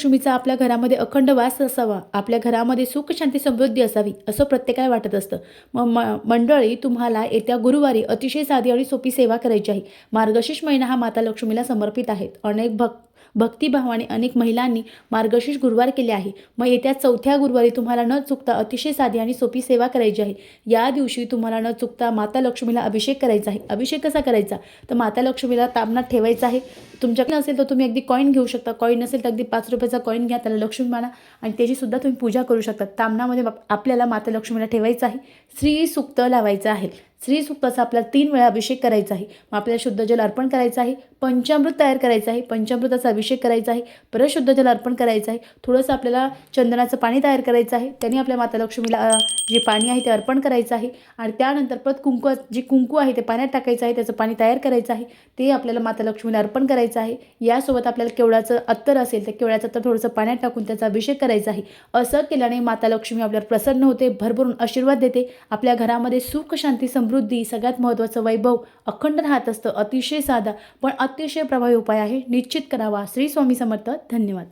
लक्ष्मीचा आपल्या घरामध्ये अखंड वास असावा, आपल्या घरामध्ये सुख शांती समृद्धी असावी असं प्रत्येकाला वाटत असतं. मंडळी, तुम्हाला येत्या गुरुवारी अतिशय साधी आणि सोपी सेवा करायची आहे. मार्गशीर्ष महिना हा माता लक्ष्मीला समर्पित आहे. अनेक भक्तिभावाने अनेक महिलांनी मार्गशीर्ष गुरुवार केले आहे. मग येत्या चौथ्या गुरुवारी तुम्हाला न चुकता अतिशय साधी आणि सोपी सेवा करायची आहे. या दिवशी तुम्हाला न चुकता माता लक्ष्मीला अभिषेक करायचा आहे. अभिषेक कसा करायचा, तर माता लक्ष्मीला तामणात ठेवायचा आहे. तुमच्याकडे असेल तर तुम्ही अगदी कॉईन घेऊ शकता, कॉईन नसेल तर अगदी 5 रुपयाचा कॉईन घ्या, त्याला लक्ष्मी माना आणि त्याची सुद्धा तुम्ही पूजा करू शकता. तामणामध्ये आपल्याला माता लक्ष्मीला ठेवायचं आहे. श्री सुक्त लावायचं आहे. श्री सुक्ताचा आपल्याला 3 वेळा अभिषेक करायचा आहे. मग आपल्याला शुद्ध जल अर्पण करायचं आहे. पंचामृत तयार करायचं आहे. पंचामृताचा अभिषेक करायचा आहे. परत शुद्ध जल अर्पण करायचं आहे. थोडंसं आपल्याला चंदनाचं पाणी तयार करायचं आहे. त्याने आपल्या माता लक्ष्मीला जे पाणी आहे ते अर्पण करायचं आहे. आणि त्यानंतर परत कुंकू आहे ते पाण्यात टाकायचं आहे. त्याचं पाणी तयार करायचं आहे. ते आपल्याला माता लक्ष्मीला अर्पण करायचं आहे. यासोबत आपल्याला केवळाचं अत्तर असेल तर केवळाचं अत्तर थोडंसं पाण्यात टाकून त्याचा अभिषेक करायचा आहे. असं केल्याने माता लक्ष्मी आपल्यावर प्रसन्न होते, भरभरून आशीर्वाद देते. आपल्या घरामध्ये सुख शांती समृद्धी सगळ्यात महत्त्वाचं वैभव अखंड राहत असतं. अतिशय साधा पण अतिशय प्रभावी उपाय आहे. निश्चित करावा. श्री स्वामी समर्थ. धन्यवाद.